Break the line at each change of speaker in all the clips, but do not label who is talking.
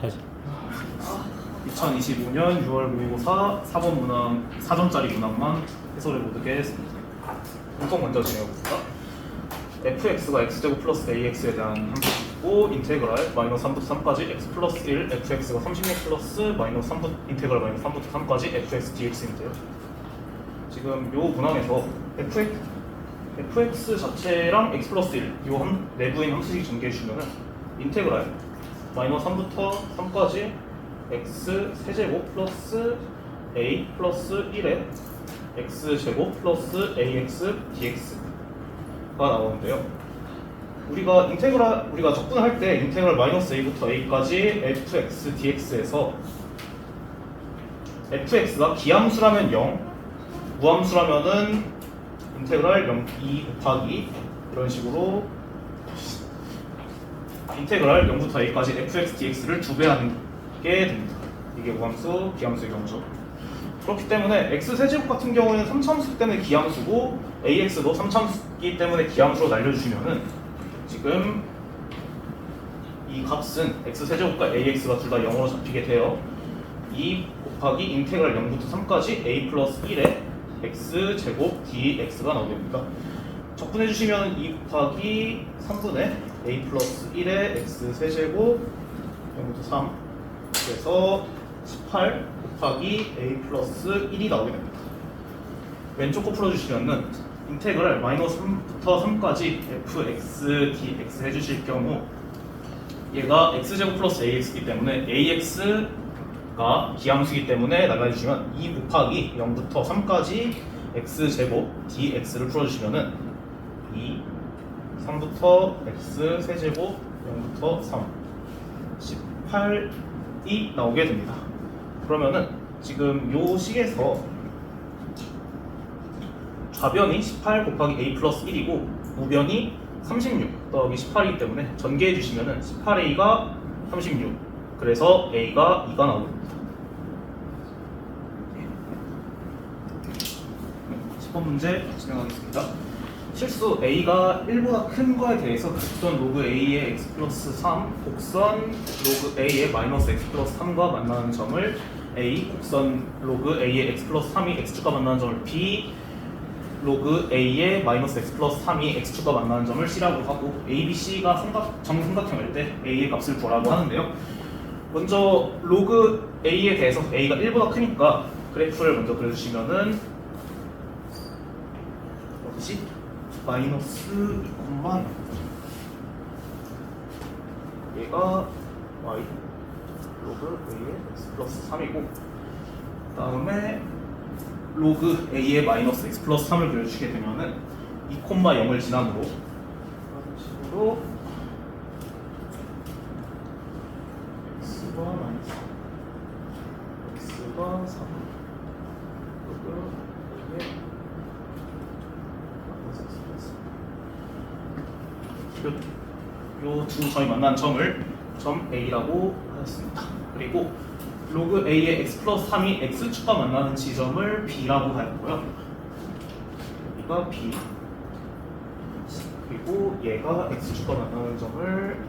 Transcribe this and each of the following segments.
다시.
2025년 6월 모의고사 4번 문항 4점짜리 문항만 해설해 보도록 하겠습니다. 분석 먼저 진행해봅시다. fx가 x제곱 플러스 ax에 대한 함수고 인테그랄 마이너스 3부터 3까지 x 플러스 1 fx가 36 플러스 마이너스 3부터 인테그랄 마이너스 3부터 3까지 fx dx인데요. 지금 요 문항에서 fx 자체랑 x 플러스 1 요 내부인 함수식 전개해 주시면은 인테그랄 마이너스 3부터 3까지 x 세제곱 플러스 a 플러스 1에 x 제곱 플러스 ax dx가 나오는데요. 우리가 적분할 때 인테그랄 마이너스 a부터 a까지 fx dx에서 fx가 기함수라면 0, 무함수라면은 인테그랄 2 곱하기 이런 식으로 인테그랄 0부터 a까지 fx dx를 2배 하는 게 됩니다. 이게 무함수, 기함수의 경우죠. 그렇기 때문에 x 세제곱 같은 경우에는 3차함수 때문에 기함수고 ax도 3차함수이기 때문에 기함수로 날려주시면은 지금 이 값은 x 세제곱과 ax가 둘 다 0으로 잡히게 돼요. 2 곱하기 인테그랄 0부터 3까지 a 플러스 1에 x 제곱 dx가 나오게 됩니다. 적분해 주시면 2 곱하기 3분의 a 플러스 1에 x 세제곱 0부터 3 그래서 18 곱하기 a 플러스 1이 나오게 됩니다. 왼쪽 거 풀어주시면은 인테그랄 마이너스 3부터 3까지 fx dx 해주실 경우 얘가 x제곱 플러스 ax이기 때문에 ax가 기함수이기 때문에 나가주시면 2 곱하기 0부터 3까지 x제곱 dx를 풀어주시면은 2 3부터 x 세제곱 0부터 3 18이 나오게 됩니다. 그러면은 지금 요 식에서 좌변이 18 곱하기 a 플러스 1이고 우변이 36 더하기 18이기 때문에 전개해 주시면은 18a가 36 그래서 a가 2가 나오게 됩니다. 10번 문제 진행하겠습니다. 실수 a가 1보다 큰 거에 대해서 곡선 로그 a의 x 플러스 3 곡선 로그 a의 마이너스 x 플러스 3과 만나는 점을 a 곡선 로그 a의 x 플러스 3이 x축과 만나는 점을 b 로그 a의 마이너스 x 플러스 3이 x축과 만나는 점을 c라고 하고 a, b, c가 정삼각형일 때 a의 값을 구하라고 하는데요. 먼저 로그 a에 대해서 a가 1보다 크니까 그래프를 먼저 그려주시면은 어디지? 마이너스 2콤마 얘가 y 로그 a의 x 플러스 3이고 다음에 로그 a의 마이너스 x 플러스 3을 그려주시게 되면은 2,0을 지남으로 이런 식으로 x가 마이너스 x가 3 로그 a의 요 두 점이 만난 점을 점 A라고 하였습니다. 그리고 로그 A의 x 플러스 3이 x축과 만나는 지점을 B라고 하였고요. 여기가 B 그리고 얘가 x축과 만나는 점을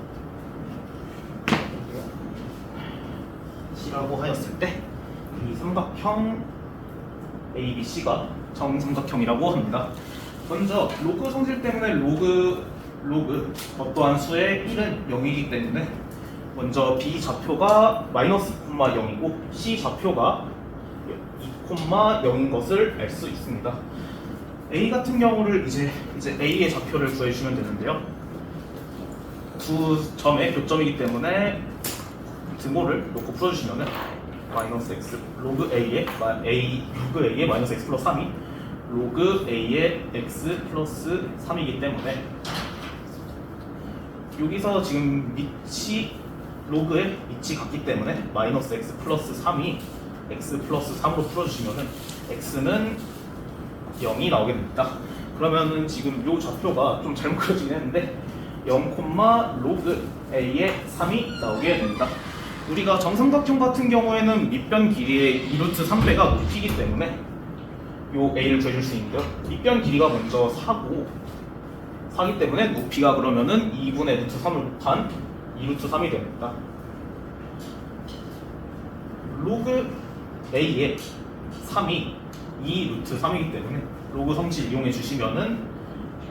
C라고 하였을 때 이 삼각형 ABC가 정삼각형이라고 합니다. 먼저 로그 성질 때문에 로그 어떠한 수의 1은 0이기 때문에 먼저 B 좌표가 마이너스 2,0이고 C 좌표가 2,0인 것을 알 수 있습니다. A 같은 경우를 이제 A의 좌표를 구해주시면 되는데요. 두 점의 교점이기 때문에 등호를 놓고 풀어주시면은 마이너스 x 로그 A의 마이너스 x 플러스 3이 로그 A의 x 플러스 3이기 때문에 여기서 지금 로그의 밑이 같기 때문에 마이너스 x 플러스 3이 x 플러스 3으로 풀어주시면은 x는 0이 나오게 됩니다. 그러면은 지금 요 좌표가 좀 잘못 그려지긴 했는데 0, 로그 a의 3이 나오게 됩니다. 우리가 정삼각형 같은 경우에는 밑변 길이의 2루트 3배가 높이기 때문에 요 a를 구해줄 수 있는데요. 밑변 길이가 먼저 4기 때문에 높이가 그러면은 2분의 루트 3을 곱한 2루트 3이 됩니다. 로그 A의 3이 2 루트 3이기 때문에 로그 성질 이용해 주시면은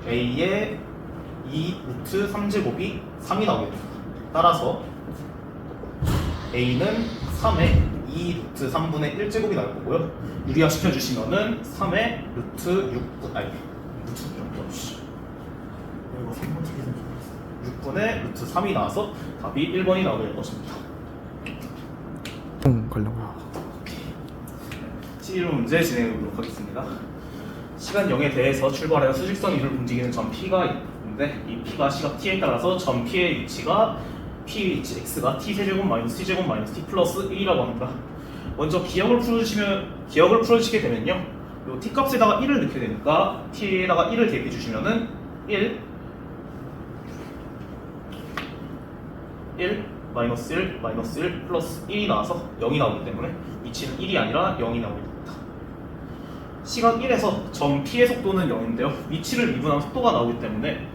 A의 2 루트 3제곱이 3이 나오게 됩니다. 따라서 A는 3의 2 루트 3분의 1제곱이 나올 거고요. 유리화 시켜주시면은 3의 루트 6분, 아니 루트 6분의 루트 3이 나와서 답이 1번이 나오게 될 것입니다.
걸려고요.
11번 문제 진행해 보도록 하겠습니다. 시간 0에 대해서 출발하여 수직선 위를 움직이는 점 P가 있는데 이 P가 시각 T에 따라서 점 P의 위치가 P 위치 X가 T 세제곱 마이너스 T제곱 마이너스 T 플러스 1이라고 합니다. 먼저 기억을 풀어주시게 되면요, 요 T 값에다가 1을 넣게 되니까 T에다가 1을 대입해 주시면은 1 마이너스 1 마이너스 1 플러스 1이 나와서 0이 나오기 때문에 위치는 1이 아니라 0이 나오게 됩니다. 시각 1에서 점 P의 속도는 0인데요. 위치를 미분한 속도가 나오기 때문에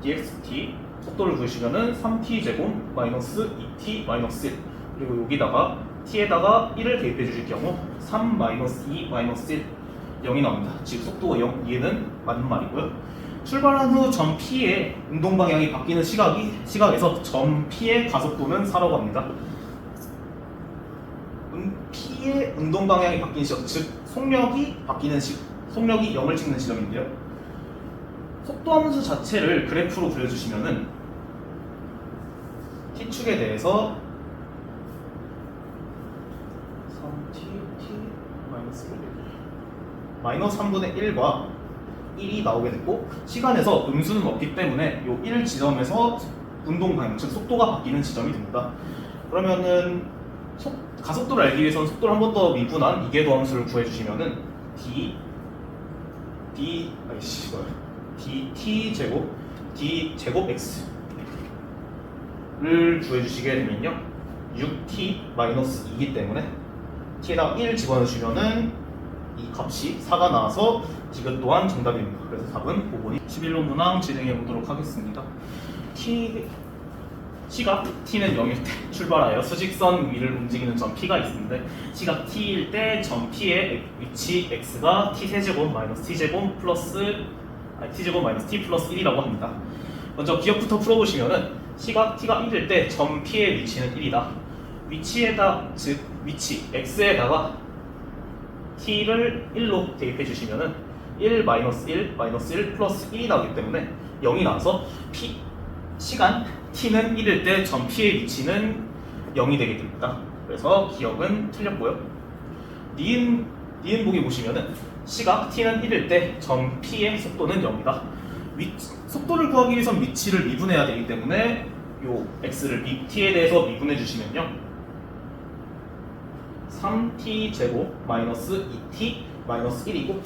dxt 속도를 구하시면은 3t제곱 마이너스 2t 마이너스 1 그리고 여기다가 t에다가 1을 대입해 주실 경우 3 마이너스 2 마이너스 1 0이 나옵니다. 즉 속도가 0, 얘는 맞는 말이고요. 출발한 후 점 P의 운동 방향이 바뀌는 시각에서 점 P의 가속도는 4라고 합니다. P의 운동 방향이 바뀌는 시각, 즉 속력이 바뀌는 속력이 0을 찍는 지점인데요. 속도 함수 자체를 그래프로 그려주시면은 T축에 대해서 3t, t, 마이너스 3분의 1과 1이 나오게 됐고 시간에서 음수는 없기 때문에 요 1 지점에서 운동 방향, 즉 속도가 바뀌는 지점이 됩니다. 그러면은 가속도를 알기 위해서는 속도를 한 번 더 미분한 이계도 함수를 구해주시면은 dt 제곱 x를 구해주시게 되면요 6t 마이너스 2이기 때문에 t에다가 1 집어넣으시면은 이 값이 4가 나와서 디귿 또한 정답입니다. 그래서 답은 5번이 11번 문항 진행해 보도록 하겠습니다. 시각 t는 0일 때 출발하여 수직선 위를 움직이는 점 P가 있는데 시각 t일 때 점 P의 위치 x가 t 세제곱 마이너스 t제곱 마이너스 t 플러스 1이라고 합니다. 먼저 기억부터 풀어보시면은 시각 t가 1일 때 점 P의 위치는 1이다. 즉 위치 x에다가 t를 1로 대입해 주시면은 1 마이너스 1 플러스 1이 나오기 때문에 0이 나와서 시간 t는 1일 때 점 P의 위치는 0이 되게 됩니다. 그래서 기억은 틀렸고요. 니은보기 보시면은 시각 t는 1일 때 점 P의 속도는 0이다. 속도를 구하기 위해선 위치를 미분해야 되기 때문에 요 x를 t에 대해서 미분해 주시면요 3t 제곱 마이너스 2t 마이너스 1이고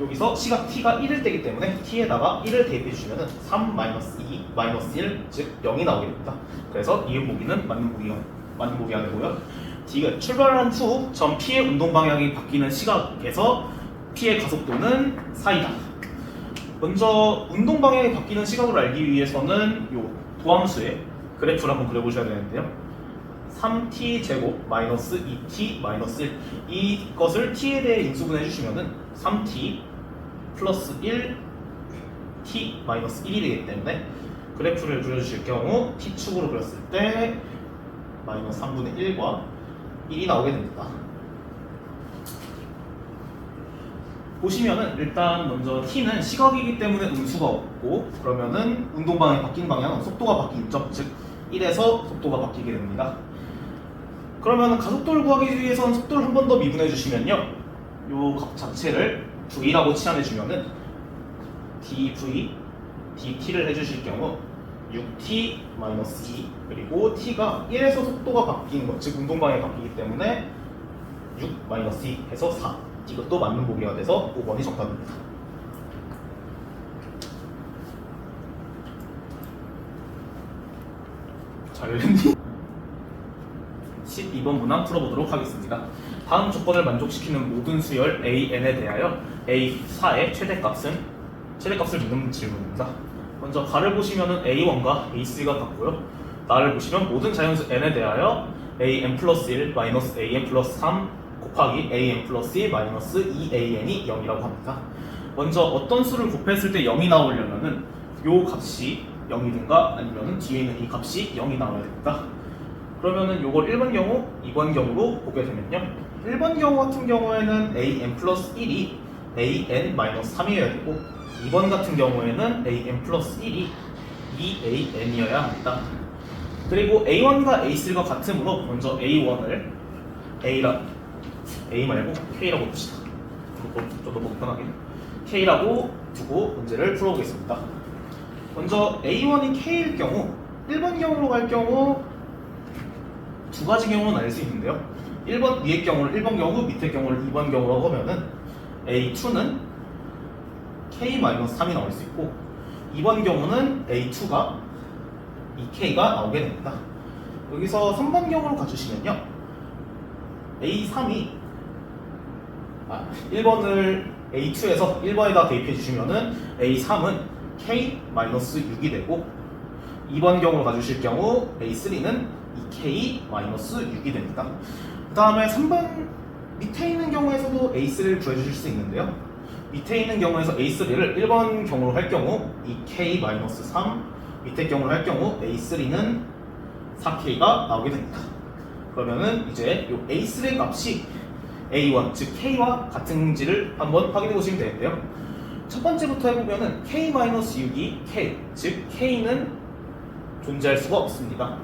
여기서 시각 t가 1일 때이기 때문에 t에다가 1을 대입해 주시면 3 마이너스 2 마이너스 1 즉 0이 나오게 됩니다. 그래서 이음 보기는 맞는 보기가 되고요. 디귿 출발한 후 점 P의 운동 방향이 바뀌는 시각에서 P의 가속도는 4이다. 먼저 운동 방향이 바뀌는 시각을 알기 위해서는 요 도함수의 그래프를 한번 그려보셔야 되는데요. 3t 제곱 마이너스 2t 마이너스 1 이것을 t에 대해 인수분해 주시면은 3t 플러스 1 t 마이너스 1이 되기 때문에 그래프를 그려주실 경우 t축으로 그렸을 때 마이너스 3분의 1과 1이 나오게 됩니다. 보시면은 일단 먼저 t는 시각이기 때문에 음수가 없고 그러면은 운동 방향이 바뀐 방향은 속도가 바뀐 점, 즉 1에서 속도가 바뀌게 됩니다. 그러면 가속도를 구하기 위해서는 속도를 한 번 더 미분해 주시면요 요 값 자체를 v라고 치환해 주면은 dt를 해주실 경우 6t 마이너스 2 그리고 t가 1에서 속도가 바뀐 것, 즉 운동 방향이 바뀌기 때문에 6 마이너스 2 해서 4 이것도 맞는 보기가 돼서 5번이 정답입니다. 잘 열렸니? 12번 문항 풀어보도록 하겠습니다. 다음 조건을 만족시키는 모든 수열 AN에 대하여 A4의 최대값을 묻는 질문입니다. 먼저 가를 보시면은 A1과 A3가 같고요. 나를 보시면 모든 자연수 N에 대하여 an 플러스 1 마이너스 an 플러스 3 곱하기 an 플러스 1 마이너스 2an이 0이라고 합니다. 먼저 어떤 수를 곱했을 때 0이 나오려면은 요 값이 0이든가 아니면은 뒤에 있는 이 값이 0이 나와야 됩니다. 그러면은 요걸 1번 경우, 2번 경우로 보게 되면요. 1번 경우 같은 경우에는 an 플러스 1이 an 마이너스 3이어야 되고 2번 같은 경우에는 an 플러스 1이 2an이어야 합니다. 그리고 a1과 a3가 같으므로 먼저 a1을 a 말고 k라고 봅시다. 좀 더 편하게 k라고 두고 문제를 풀어보겠습니다. 먼저 a1이 k일 경우 1번 경우로 갈 경우 두 가지 경우는 알 수 있는데요. 1번 위의 경우를 1번 경우, 밑의 경우를 2번 경우라고 하면은 a2는 k-3이 나올 수 있고 2번 경우는 a2가 2k가 나오게 됩니다. 여기서 3번 경우로 가주시면요. a3이 1번을 a2에서 1번에다 대입해 주시면은 a3은 k-6이 되고 2번 경우로 가주실 경우 a3는 2k-6이 됩니다. 그 다음에 3번 밑에 있는 경우에서도 a3를 구해주실 수 있는데요. 밑에 있는 경우에서 a3를 1번 경우로 할 경우 2k-3 밑에 경우로 할 경우 a3는 4k가 나오게 됩니다. 그러면은 이제 이 a3의 값이 a1 즉 k와 같은지를 한번 확인해 보시면 되는데요. 첫 번째부터 해보면은 k-6이 k 즉 k는 존재할 수가 없습니다.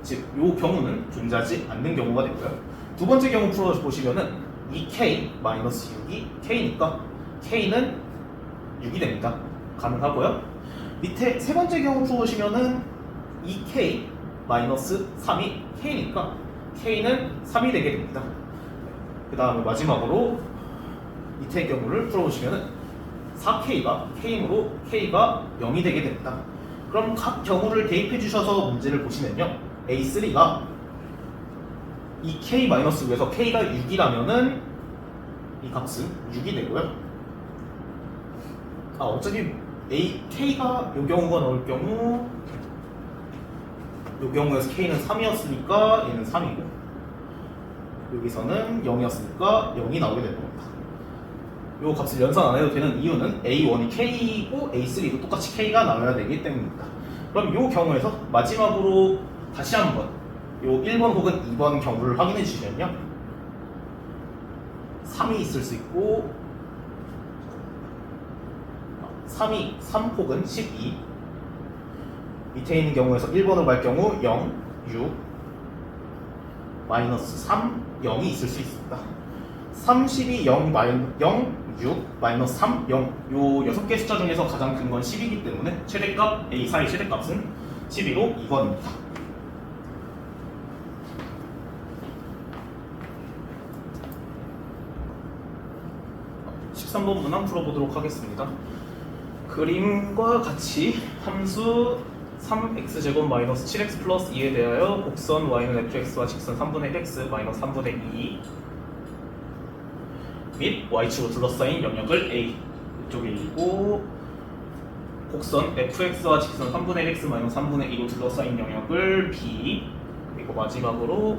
즉 이 경우는 존재하지 않는 경우가 되고요. 두 번째 경우 풀어보시면은 2k-6이 k니까 k는 6이 됩니다. 가능하고요. 밑에 세 번째 경우 풀어보시면은 2k-3이 k니까 k는 3이 되게 됩니다. 그 다음에 마지막으로 밑에 경우를 풀어보시면은 4k가 k이므로 k가 0이 되게 됩니다. 그럼 각 경우를 대입해 주셔서 문제를 보시면요. a3가 2k-위에서 k가 6이라면은 이 값은 6이 되고요. 어차피 k가 이 경우가 나올 경우 이 경우에서 k는 3이었으니까 얘는 3이고 여기서는 0이었으니까 0이 나오게 될 겁니다. 이 값을 연산 안 해도 되는 이유는 a1이 k이고 a3도 똑같이 k가 나와야 되기 때문입니다. 그럼 이 경우에서 마지막으로 다시 한번 이 1번 혹은 2번 경우를 확인해 주시면요. 3이 있을 수 있고 3 혹은 12 밑에 있는 경우에서 1번으로 갈 경우 0, 6, 마이너스 3, 0이 있을 수 있습니다. 3, 12, 0, 6, 마이너스 3, 0 요 6개 숫자 중에서 가장 큰 건 10이기 때문에 최대값 A4의 최대값은 12로 2번입니다. (13번) 문항 풀어보도록 하겠습니다. 그림과 같이 함수 3x제곱 마이너스 7x 플러스 2에 대하여 곡선 y는 fx와 직선 3분의 1x 마이너스 3분의 2 및 y축으로 둘러싸인 영역을 A 이쪽에 있고 곡선 fx와 직선 3분의 1x 마이너스 3분의 2로 둘러싸인 영역을 B 그리고 마지막으로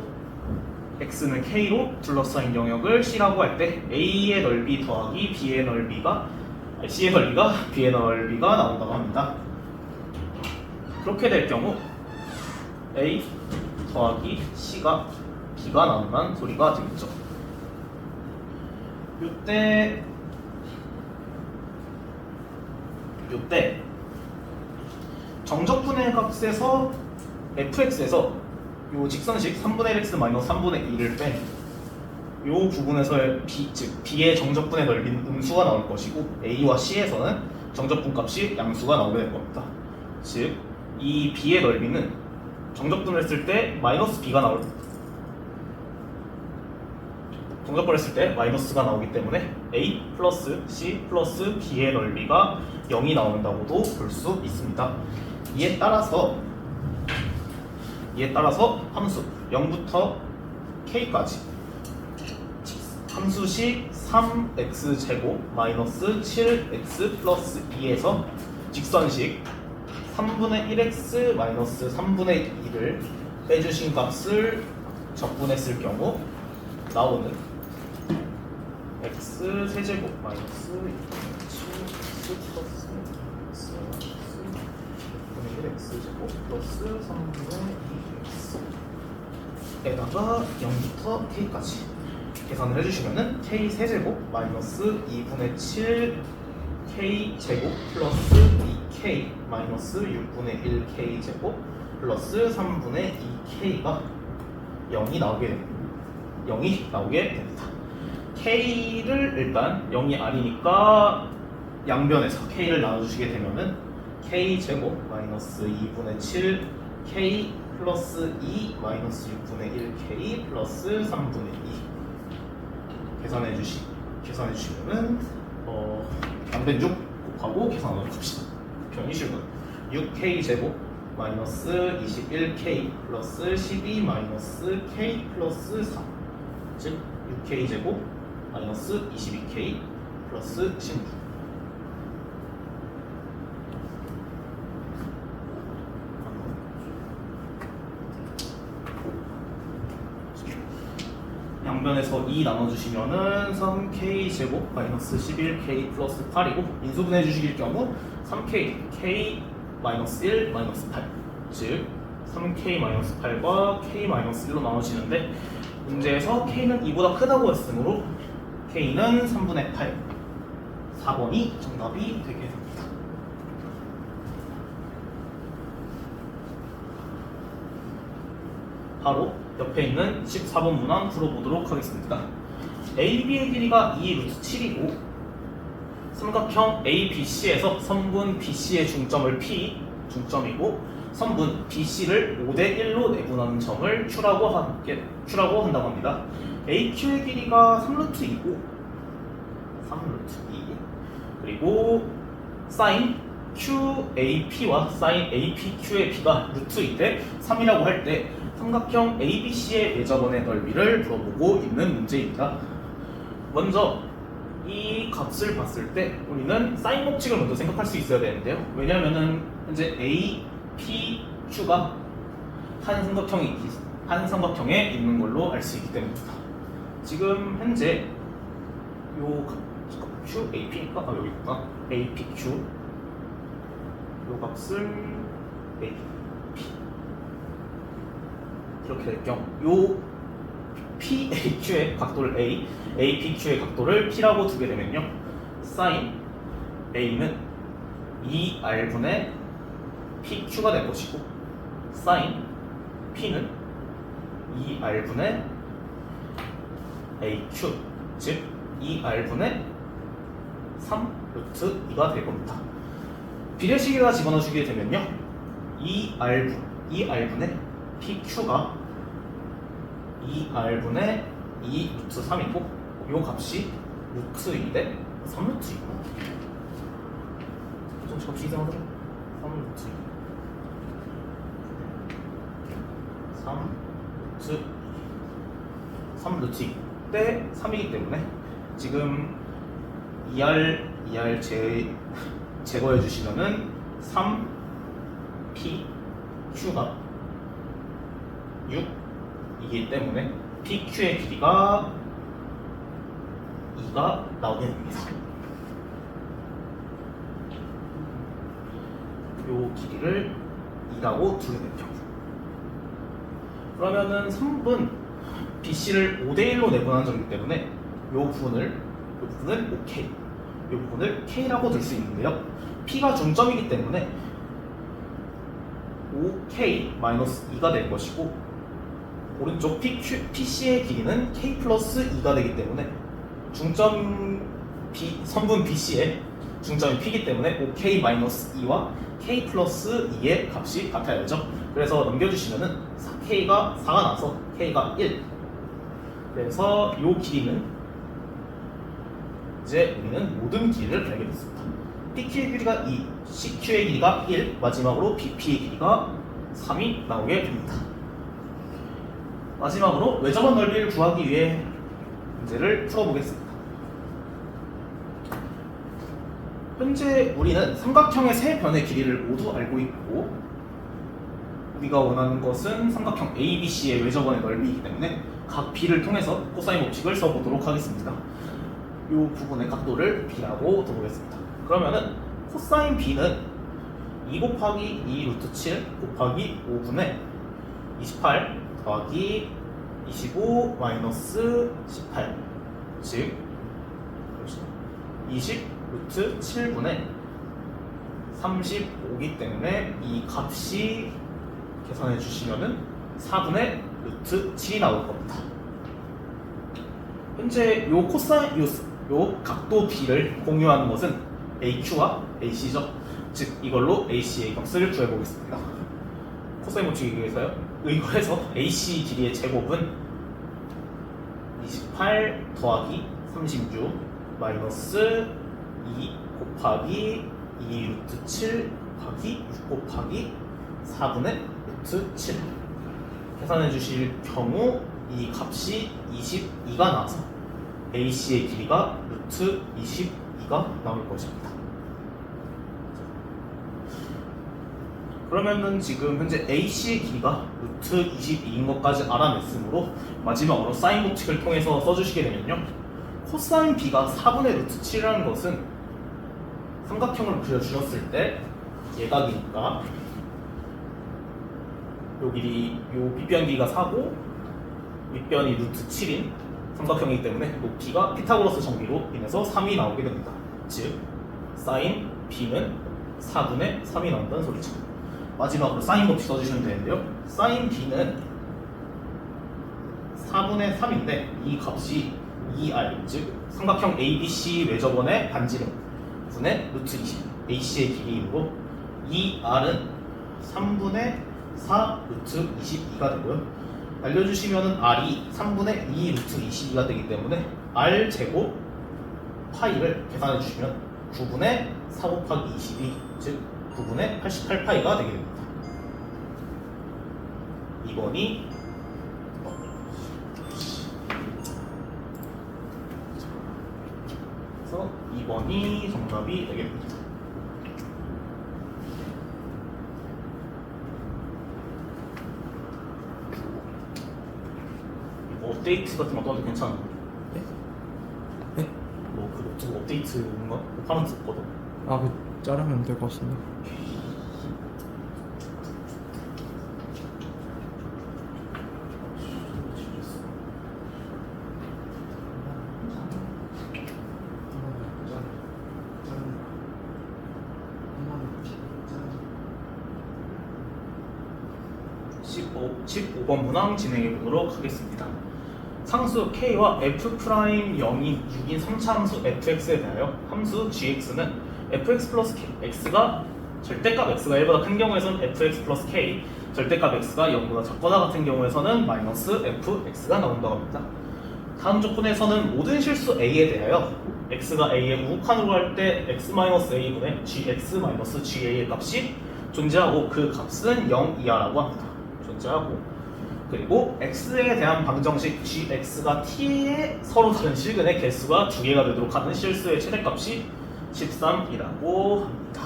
x는 k로 둘러싸인 영역을 C라고 할 때 A의 넓이 더하기 B의 넓이가 C의 넓이가 B의 넓이가 나온다고 합니다. 그렇게 될 경우 A 더하기 C가 B가 나온다는 소리가 되겠죠. 요때 정적분의 값에서 fx에서 요 직선식 3분의 1x 마이너스 3분의 2를 뺀 요 부분에서의 b, 즉 b의 정적분의 넓이는 음수가 나올 것이고 a와 c에서는 정적분 값이 양수가 나오게 될 겁니다. 즉 이 b의 넓이는 정적분을 했을 때 마이너스 b가 나올 정적분을 했을 때 마이너스가 나오기 때문에 a 플러스 c 플러스 b의 넓이가 0이 나온다고도 볼 수 있습니다. 이에 따라서 함수 0부터 k까지 함수식 3x제곱 마이너스 7x 플러스 2에서 직선식 3분의 1x 마이너스 3분의 2를 빼주신 값을 적분했을 경우 나오는 x 세제곱 마이너스 2x 플러스 x 1 x제곱 플러스 3분의 2x에다가 0부터 k까지 계산을 해주시면은 k 세제곱 마이너스 2분의 7 k 제곱 플러스 2k 마이너스 6분의 1 k 제곱 플러스 3분의 2k가 0이 나오게 됩니다. k를 일단 0이 아니니까 양변에서 k를 나눠주시게 되면은 k 제곱 마이너스 2분의 7 k 플러스 2 마이너스 6분의 1 k 플러스 3분의 2 계산해 주시면은 양변쪽 곱하고 계산하도록 합시다. 변이 실분 6k 제곱 마이너스 21k 플러스 12 마이너스 k 플러스 3 즉 6k 제곱 마이너스 22k 플러스 16 양변에서 2 나눠주시면은 3k 제곱 마이너스 11k 플러스 8이고 인수분해 주실 경우 3k k 마이너스 1 마이너스 8 즉 3k 마이너스 8과 k 마이너스 1로 나눠지는데 문제에서 k는 2보다 크다고 했으므로 k는 3분의 8 4번이 정답이 되게 됩니다. 바로 옆에 있는 14번 문항 풀어보도록 하겠습니다. AB의 길이가 2 루트 7이고 삼각형 ABC에서 선분 BC의 중점을 P 중점이고 선분 BC를 5대1로 내분하는 점을 Q라고 한다고 합니다. AQ의 길이가 3루트 2고 3루트 2 그리고 sin QAP와 sin APQ의 B가 루트 2대 3이라고 할 때 삼각형 ABC의 예저번의 넓이를 물어보고 있는 문제입니다. 먼저 이 값을 봤을 때 우리는 사인 법칙을 먼저 생각할 수 있어야 되는데요. 왜냐하면은 현재 APQ가 한 삼각형에 있는 걸로 알 수 있기 때문입니다. 지금 현재 요 QAP니까 여기 있구나. APQ 요 값을 AP 이렇게 될 경우 요 PAQ의 각도를 A, APQ의 각도를 P라고 두게 되면요 sin A는 2R분의 PQ가 될 것이고 sin P는 2R분의 AQ 즉 2R분의 3루트 2가 될 겁니다. 비례식에다 집어넣어주게 되면요 2R분의 PQ가 2R분의 2 루트 3이고 요 값이 루트 2대 3루트 2구나. 좀 값이 이상하더라. 3루트 2 3루트 2 대 3이기 때문에 지금 2R 제거해 주시면은 3PQ가 6이기 때문에 PQ의 길이가 2가 나오게 됩니다. 요 길이를 2라고 두게 되죠. 그러면은 3분 BC를 5대1로 내분하는 점이기 때문에 요 부분을 OK, 요 부분을 K라고 둘 수 있는데요. P가 중점이기 때문에 5K-2가 될 것이고 오른쪽 PC의 길이는 K 플러스 2가 되기 때문에 선분 BC의 중점이 P이기 때문에 5K-2와 K 플러스 2의 값이 같아야죠. 그래서 넘겨주시면은 K가 4가 나서 K가 1 그래서 이 길이는 이제 우리는 모든 길이를 알게 됐습니다. PQ의 길이가 2, CQ의 길이가 1, 마지막으로 BP의 길이가 3이 나오게 됩니다. 마지막으로 외접원 넓이를 구하기 위해 문제를 풀어보겠습니다. 현재 우리는 삼각형의 세 변의 길이를 모두 알고 있고 우리가 원하는 것은 삼각형 ABC의 외접원의 넓이이기 때문에 각 B를 통해서 코사인 법칙을 써보도록 하겠습니다. 이 부분의 각도를 B라고 두겠습니다. 그러면은 코사인 B는 2 곱하기 2 루트 7 곱하기 5분의 28 더하기 25 마이너스 18 즉 20 루트 7분의 35기 때문에 이 값이 계산해 주시면은 4분의 루트 7이 나올 겁니다. 현재 요 코사인 요 각도 B를 공유하는 것은 AQ와 AC죠. 즉 이걸로 AC의 값을 구해보겠습니다. 코사인 법칙에 의거해서 AC 길이의 제곱은 28 더하기 36 마이너스 2 곱하기 2 루트 7 곱하기 6 곱하기 4분의 루트 7 계산해 주실 경우 이 값이 22가 나와서 AC의 길이가 루트 22가 나올 것입니다. 그러면은 지금 현재 AC의 길이가 루트 22인 것까지 알아냈으므로 마지막으로 사인 법칙을 통해서 써주시게 되면요, 코사인 B가 4분의 루트 7이라는 것은 삼각형을 그려주셨을 때 예각이니까 요 길이, 요 빗변 길이가 4고 윗변이 루트 7인 삼각형이기 때문에 높이가 피타고라스 정비로 인해서 3이 나오게 됩니다. 즉 사인 B는 4분의 3이 나온다는 소리죠. 마지막으로 사인 법칙 써주시면 되는데요, 사인 B는 4분의 3인데 이 값이 2R, 즉 삼각형 ABC 외접원의 반지름 분의 루트 20 AC의 길이이므로 2R은 3분의 4 루트 22가 되고요, 알려주시면은 R이 3분의 2 루트 22가 되기 때문에 R 제곱 파이를 계산해 주시면 9분의 4 곱하기 22, 즉 9분의 88파이가 되게 됩니다. 2번이 그래서 2번이 정답이 되겠습니다. 업데이트 같은 거 떠도 괜찮은데?
네? 네?
뭐그 노트북 업데이트인가? 파는 썼거든.
아, 그 자르면 될 것 같습니다.
어, 15번 문항 진행해 보도록 하겠습니다. 상수 K와 F'0인 6인 3차함수 fx에 대하여 함수 gx는 fx 플러스 x가 절대값 x가 1보다 큰 경우에서는 fx 플러스 k, 절대값 x가 0보다 작거나 같은 경우에서는 마이너스 fx가 나온다고 합니다. 다음 조건에서는 모든 실수 a에 대하여 x가 a의 우극한으로 할 때 x-a분의 gx-ga의 값이 존재하고 그 값은 0 이하라고 합니다. 존재하고, 그리고 x에 대한 방정식 gx가 t의 서로 다른 실근의 개수가 2개가 되도록 하는 실수의 최대값이 13이라고 합니다.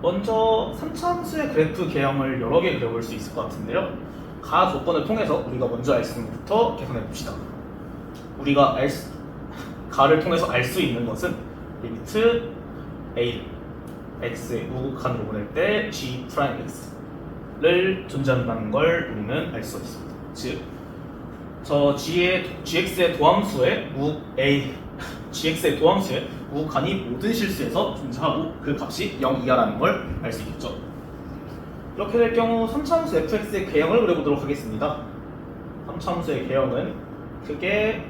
먼저 3차 함수의 그래프 개형을 여러 개 그려볼 수 있을 것 같은데요, 가 조건을 통해서 우리가 먼저 알 수 있는 것부터 계산해 봅시다. 우리가 가를 통해서 알 수 있는 것은 리미트 a x의 우극한으로 보낼 때 g'(x) 를 존재한다는 걸 우리는 알 수 있습니다. 즉, 저 gx의 도함수의 gx의 도함수의 우극한이 모든 실수에서 존재하고 그 값이 0 이하라는 걸 알 수 있겠죠. 이렇게 될 경우 3차함수 fx의 개형을 그려보도록 하겠습니다. 3차함수의 개형은 크게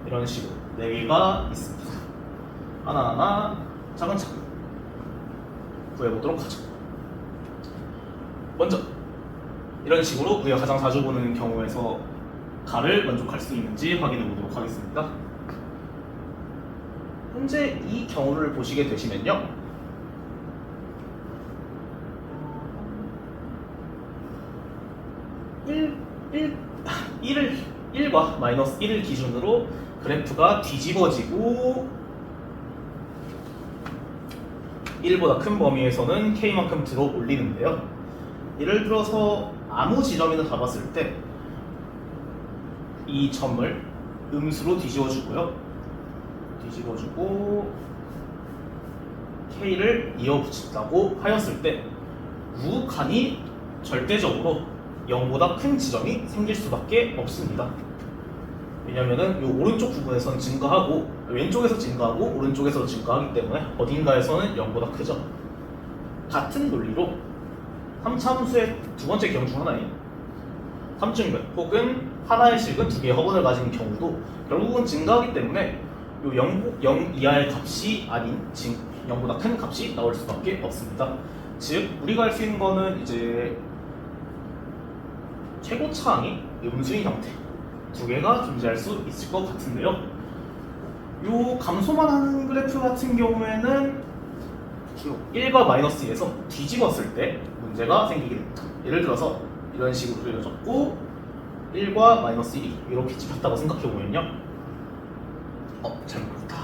이런 식으로 4개가 있습니다. 하나하나 차근차근 구해보도록 하죠. 먼저 이런 식으로 우리가 가장 자주 보는 경우에서 가를 만족할 수 있는지 확인해 보도록 하겠습니다. 현재 이 경우를 보시게 되시면요, 1과 마이너스 1을 기준으로 그래프가 뒤집어지고 1보다 큰 범위에서는 k만큼 들어 올리는데요. 예를 들어서 아무 지점이나 잡았을 때 이 점을 음수로 뒤집어주고요. 뒤집어주고 k를 이어붙인다고 하였을 때 우칸이 절대적으로 0보다 큰 지점이 생길 수밖에 없습니다. 왜냐면은 이 오른쪽 부분에서는 증가하고 왼쪽에서 증가하고 오른쪽에서 증가하기 때문에 어딘가에서는 0보다 크죠. 같은 논리로 3차함수의 두 번째 경우 중 하나인 3중근 혹은 하나의 식은 두 개의 허분을 가진 경우도 결국은 증가하기 때문에 이 0 이하의 값이 아닌 0보다 큰 값이 나올 수밖에 없습니다. 즉 우리가 할 수 있는 거는 이제 최고차항이 음수인 형태 두 개가 존재할 수 있을 것 같은데요. 요 감소만 하는 그래프 같은 경우에는 1과 마이너스 2에서 뒤집었을 때 문제가 생기게 됩니다. 예를 들어서 이런 식으로 그려졌고 1과 마이너스 1이 이렇게 찝혔다고 생각해보면요. 잘못 그렸다.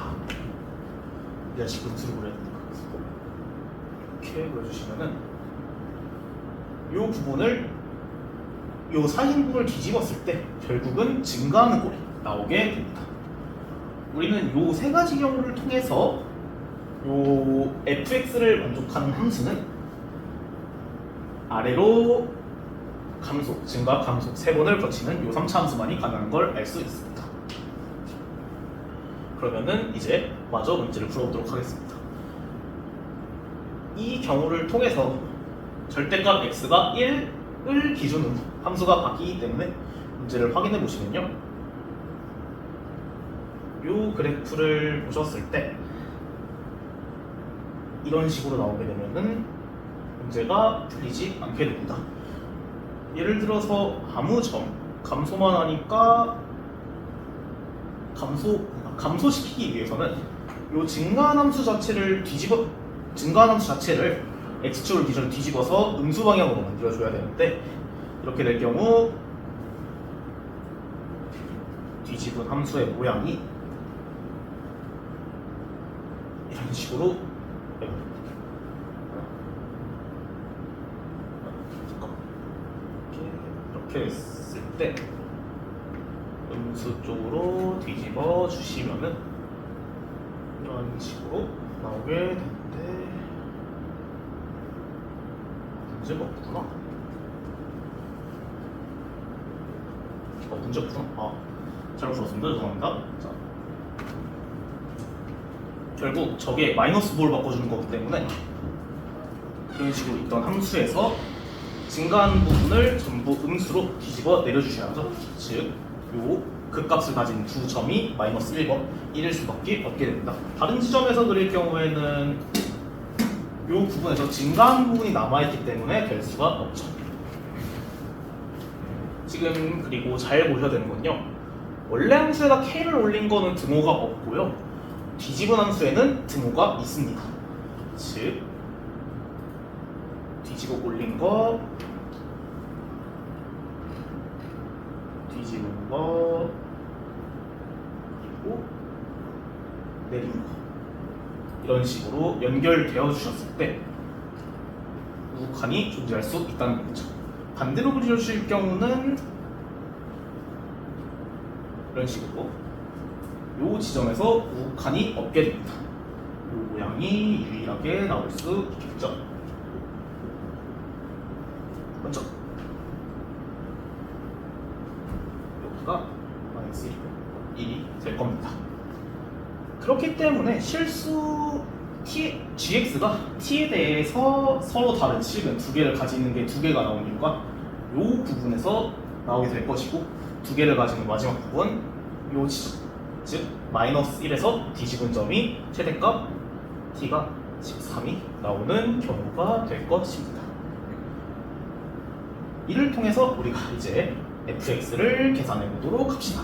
이런 식으로 음수를 그려야 됩니다. 이렇게 그려주시면은 요 부분을 요 사인분을 뒤집었을 때 결국은 증가하는 꼴이 나오게 됩니다. 우리는 요 세 가지 경우를 통해서 요 fx를 만족하는 함수는 아래로 감소, 증가, 감소 세 번을 거치는 요 3차 함수만이 가능한 걸 알 수 있습니다. 그러면은 이제 마저 문제를 풀어보도록 하겠습니다. 이 경우를 통해서 절대값 x가 1을 기준으로 함수가 바뀌기 때문에 문제를 확인해 보시면요. 요 그래프를 보셨을 때 이런 식으로 나오게 되면은 문제가 풀리지 않게 됩니다. 예를 들어서 아무 점 감소만 하니까 감소시키기 위해서는 요 증가한 함수 자체를 x축을 기준으로 뒤집어서 음수 방향으로 만들어줘야 되는데 이렇게 될 경우 뒤집은 함수의 모양이 이런 식으로 이렇게 했을 때 음수 쪽으로 뒤집어 주시면은 이런 식으로 나오게 되는데 문제가 없구나. 문제 없구나. 잘 풀었습니다. 죄송합니다. 자, 결국 저게 마이너스 부호를 바꿔주는 거기 때문에 이런 식으로 있던 함수에서 증가한 부분을 전부 음수로 뒤집어 내려주셔야죠. 즉, 요 극값을 가진 두 점이 마이너스 1번 1일 수밖에 없게 됩니다. 다른 지점에서 그릴 경우에는 요 부분에서 증가한 부분이 남아있기 때문에 될 수가 없죠. 지금 그리고 잘 보셔야 되는 건요. 원래 함수에다 k를 올린 거는 등호가 없고요. 뒤집은 함수에는 등호가 있습니다. 즉 뒤집어 올린 거, 뒤집은 거, 그리고 내린 거 이런 식으로 연결되어 주셨을 때 우칸이 존재할 수 있다는 거죠. 반대로 그려주실 경우는 이런 식으로 이 지점에서 우칸이 없게 됩니다. 이 모양이 유일하게 나올 수 있겠죠. 먼저 여기가 마이너스 1이 될 겁니다. 그렇기 때문에 실수 gx가 t에 대해서 서로 다른 식은 두 개를 가지는 게 두 개가 나온 이유가 이 부분에서 나오게 될 것이고 두 개를 가지는 마지막 부분 이 지점, 즉 마이너스 1에서 뒤집은 점이 최대값 t가 13이 나오는 경우가 될 것입니다. 이를 통해서 우리가 이제 fx를 계산해 보도록 합시다.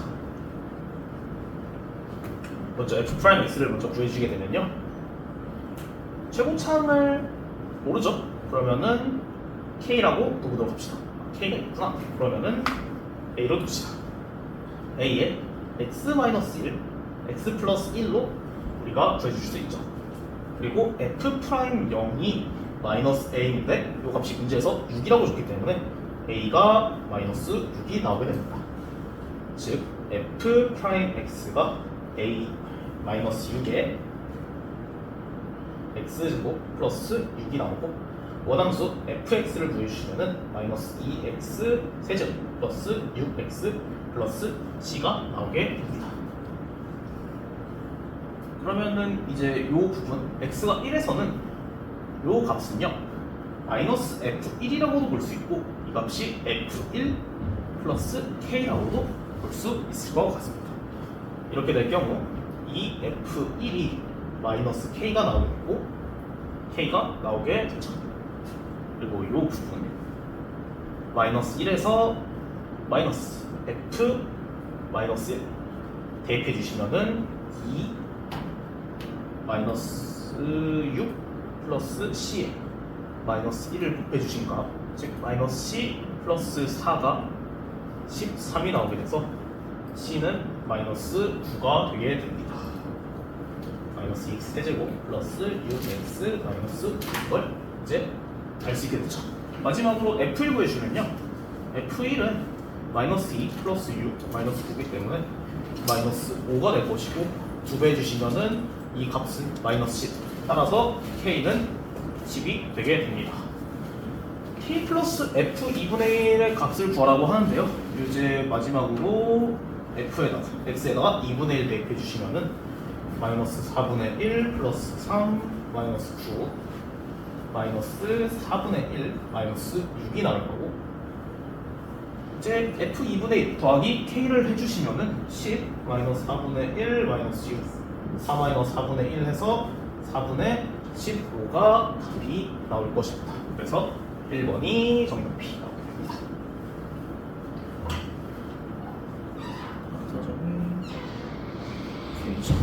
먼저 f'x를 먼저 구해주게 되면요. 최고차항을 모르죠? 그러면은 k라고 두고도록 합시다. k가 있구나. 그러면은 a로 둡시다. a에 x-1, x 플러스 1로 우리가 구해줄 수 있죠. 그리고 f 프라임 0이 마이너스 a인데 이 값이 문제에서 6이라고 줬기 때문에 a가 마이너스 6이 나오게 됩니다. 즉 f 프라임 x가 a 마이너스 6에 x제곱 플러스 6이 나오고 원함수 fx를 구해주시면은 마이너스 2x 세제곱 플러스 6x 플러스 c가 나오게 됩니다. 그러면은 이제 요 부분 x가 1에서는 요 값은요 마이너스 f1이라고도 볼 수 있고 이 값이 f1 플러스 k라고도 볼 수 있을 것 같습니다. 이렇게 될 경우 이 f1이 마이너스 k가 나오게 되고 k가 나오게 되죠. 그리고 요 부분 마이너스 1에서 마이너스 f 마이너스 1 대입해 주시면은 2 마이너스 6 플러스 c에 마이너스 1을 곱해 주신 값, 즉 마이너스 c 플러스 4가 13이 나오게 돼서 c는 마이너스 9가 되게 됩니다. 마이너스 x 세제곱 플러스 6x 마이너스 9걸 이제 알 수 있게 되죠. 마지막으로 f1 구해주면요 f1은 마이너스 2 플러스 6 마이너스 9이기 때문에 마이너스 5가 될 것이고 2배 해주시면은 이 값은 마이너스 10 따라서 k는 10이 되게 됩니다. k 플러스 f2분의 1의 값을 구하라고 하는데요 이제 마지막으로 x에다가 2분의 1 대입해 주시면은 마이너스 4분의 1 플러스 3 마이너스 9 마이너스 4분의 1 마이너스 6이 나올 거고 이제 f2분의 1 더하기 k를 해주시면은 10 마이너스 4분의 1 마이너스 6 4 마이너스 4분의 1 해서 4분의 15가 답이 나올 것입니다. 그래서 1번이 정답이 나오게 됩니다.
그렇죠.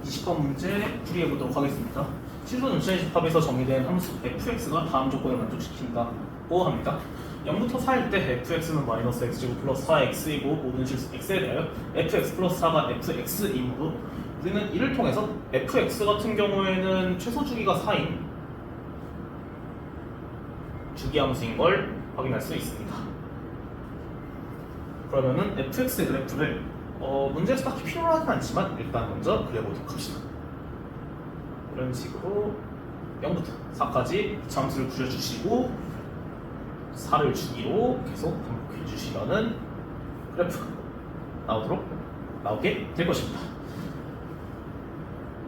20번 문제 풀이해 보도록 하겠습니다. 실존 전체 집합에서 정의된 함수 fx가 다음 조건을 만족시킨다고 합니다. 0부터 4일 때 fx는 마이너스 x제곱 플러스 4x이고 모든 실수 x에 대하여 fx 플러스 4가 fx이므로 우리는 이를 통해서 fx 같은 경우에는 최소 주기가 4인 주기함수인 걸 확인할 수 있습니다. 그러면은 fx의 그래프를 문제에서 딱히 필요하진 않지만 일단 먼저 그려보도록 합시다. 이런 식으로 0부터 4까지 함수를 그려주시고 4를 주기로 계속 반복해 주시면은 그래프가 나오게 될 것입니다.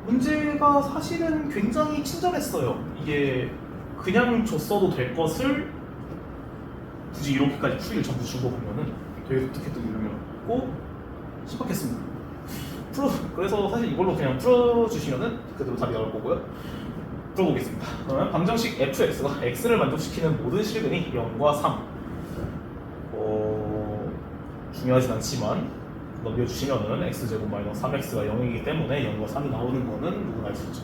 문제가 사실은 굉장히 친절했어요. 이게 그냥 줬어도 될 것을 굳이 이렇게까지 풀이를 전부 준 거 보면은 되게 독특했던 유형이었고 신박했습니다. 그래서 사실 이걸로 그냥 풀어주시면은 그대로 답이 나올 거고요. 풀어보겠습니다. 그러면 방정식 fx가 x를 만족시키는 모든 실근이 0과 3 중요하진 않지만 넘겨주시면은 x제곱 마이너스 3x가 0이기 때문에 0과 3이 나오는 거는 누구나 알 수 있죠.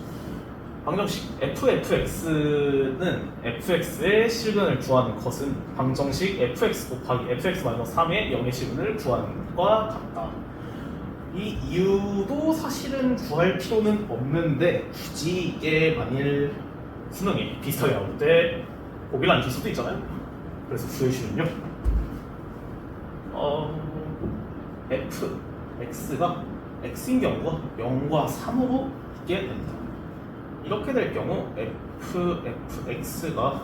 방정식 fx는 fx의 실근을 구하는 것은 방정식 fx 곱하기 fx 마이너스 3의 0의 실근을 구하는 것과 같다. 이 이유도 사실은 구할 필요는 없는데 굳이 이게 만일 수능이 비슷하게 나올 때 보기를 안 줄 수도 있잖아요. 그래서 구해주시면요 fx가 x인 경우가 0과 3으로 있게 됩니다. 이렇게 될 경우 fx가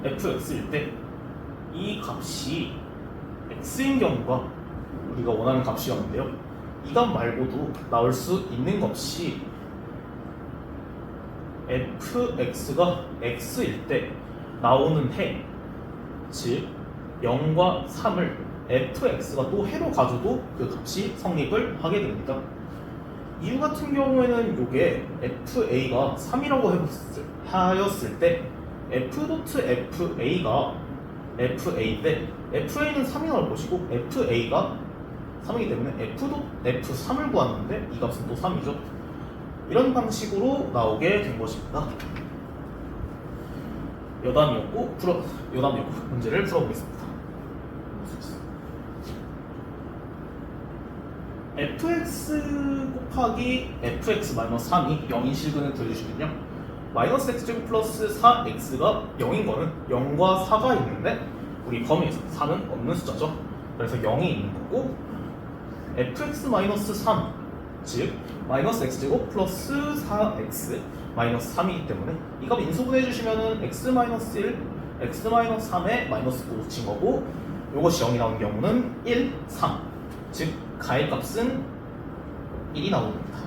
fx일 때 이 값이 x인 경우가 우리가 원하는 값이었는데요. 이 값 말고도 나올 수 있는 값이 fx가 x일 때 나오는 해, 즉 0과 3을 fx가 또 해로 가져도 그 값이 성립을 하게 됩니다. 이유 같은 경우에는 이게 fa가 3이라고 하였을 때 f.fa가 fa인데 fa는 3이 나올 것이고 fa가 3이기 때문에 F도 F3을 구하는데 이 값은 또 3이죠. 이런 방식으로 나오게 된 것입니다. 여담이었고 문제를 풀어보겠습니다. fx 곱하기 fx-3이 0인 실근을 구해주시면요, 마이너스 x제곱 플러스 4x가 0인 거는 0과 4가 있는데 우리 범위에서 4는 없는 숫자죠. 그래서 0이 있는 거고, fx-3 즉 마이너스 x제곱 플러스 4x 마이너스 3이기 때문에 이 값 인수분해 주시면은 x-1 x-3에 마이너스 9 붙인 거고, 이것이 0이 나오는 경우는 1, 3 즉 가의 값은 1이 나오는 겁니다.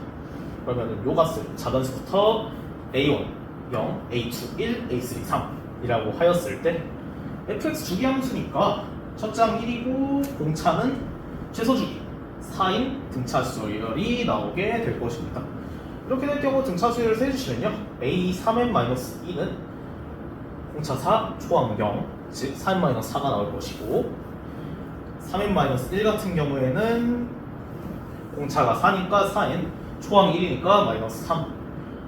그러면 요 값을 자변수부터 a1, 0, a2, 1, a3, 3이라고 하였을 때 fx 주기함수니까 첫장 1이고 공차는 최소주기 4인 등차수열이 나오게 될 것입니다. 이렇게 될 경우 등차수열을 세주시면요, a3n-2는 공차 4, 초항 0, 즉 4n-4가 나올 것이고, 3n-1 같은 경우에는 공차가 4니까 4n, 초항 1이니까 마이너스 3,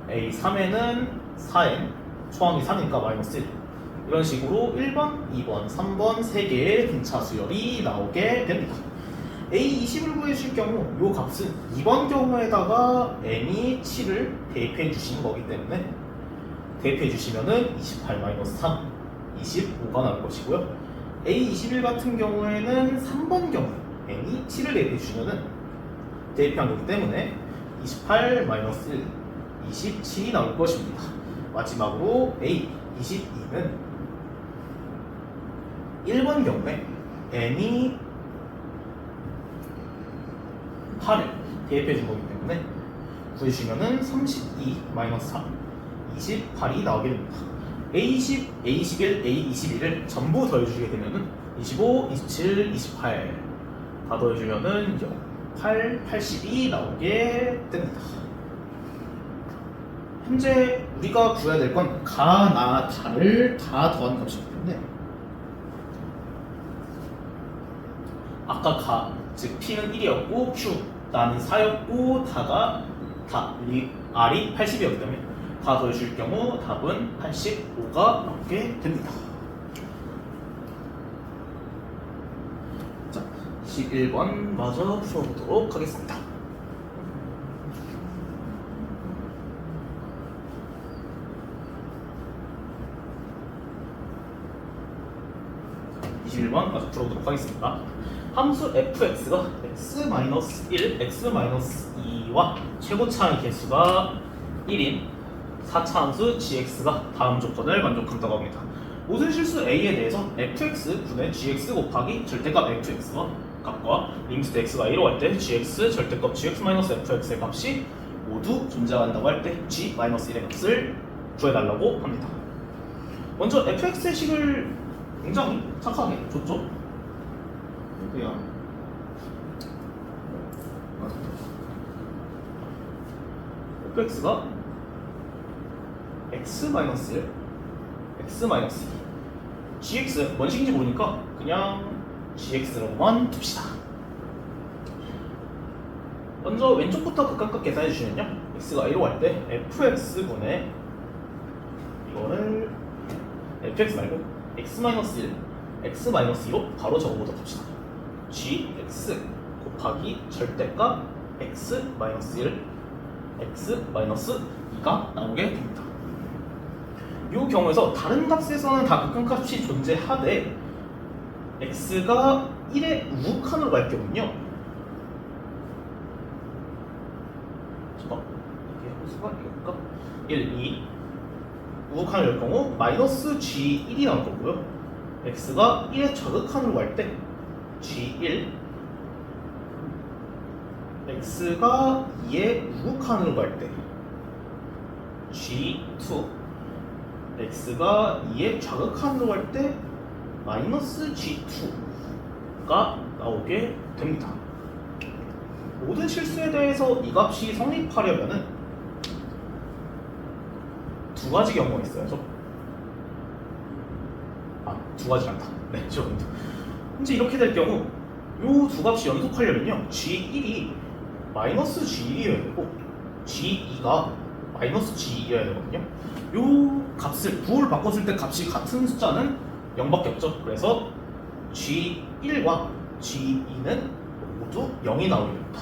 a3n은 4n, 초항이 3이니까 마이너스 1. 이런 식으로 1번, 2번, 3번 3개의 등차 수열이 나오게 됩니다. A20을 구해주실 경우 이 값은 2번 경우에다가 n이 7을 대입해 주시는 거기 때문에 대입해 주시면은 28-3, 25가 나올 것이고요. A21 같은 경우에는 3번 경우 n이 7을 대입해 주시면은 대입한 거기 때문에 28-1, 27이 나올 것입니다. 마지막으로 A22는 1번 경우에 n이 8을 대입해 준 거기 때문에 구해주시면은 32-3, 28이 나오게 됩니다. A20, A21, A21을 전부 더해주시게 되면은 25, 27, 28 다 더해주면은 0, 8, 80이 나오게 됩니다. 현재 우리가 구해야 될 건 가, 나, 다를 다 더한 값이기 때문에 아까 가, 즉 P는 1이었고 Q, 나는 4였고 다가 R이 80이었기 때문에 다 더해줄 경우 답은 85가 나오게 됩니다. 자, 11번 마저 풀어보도록 하겠습니다. 마저 풀어보도록 하겠습니다. 함수 fx가 x-1, x-2와 최고차의 개수가 1인 4차함수 gx가 다음 조건을 만족한다고 합니다. 모든 실수 a에 대해서 fx분의 gx 곱하기 절대값 fx와 값과 리미트 x가 1로 할 때 gx 절대값 gx-fx의 값이 모두 존재한다고 할 때 g-1의 값을 구해달라고 합니다. 먼저 fx의 식을 굉장히 착하게 줬죠. 그냥 fx가 x-1, x-2 gx 뭔 식인지 모르니까 그냥 gx로만 둡시다. 먼저 왼쪽부터 극한값 계산해 주시면요, x가 1로 할 때 fx분의 이거를 fx 말고 x-1, x-2로 바로 적어보도록 합시다. gx 곱하기 절대값 x-1, x-2가 나오게 됩니다. 이 경우에서 다른 값에서는 다 극한값이 존재하되 x가 1의 우극한으로 갈 경우는요, 잠깐 이게 함수가 이거니까 1, 2 우극한을 갈 경우 마이너스 g1이 나올 거고요, x가 1의 좌극한으로 갈 때 g1, x가 2의 우극한으로 갈 때 g2, x가 2의 좌극한으로 갈 때 마이너스 g2가 나오게 됩니다. 모든 실수에 대해서 이 값이 성립하려면은 두 가지 경우가 있어야죠. 두 가지란다. 네, 죄송합니다. 현재 이렇게 될 경우 요 두 값이 연속하려면요 G1이 마이너스 G1이어야 되고 G2가 마이너스 G2여야 되거든요. 요 값을 부호를 바꿨을 때 값이 같은 숫자는 0밖에 없죠. 그래서 G1과 G2는 모두 0이 나오게 됩니다.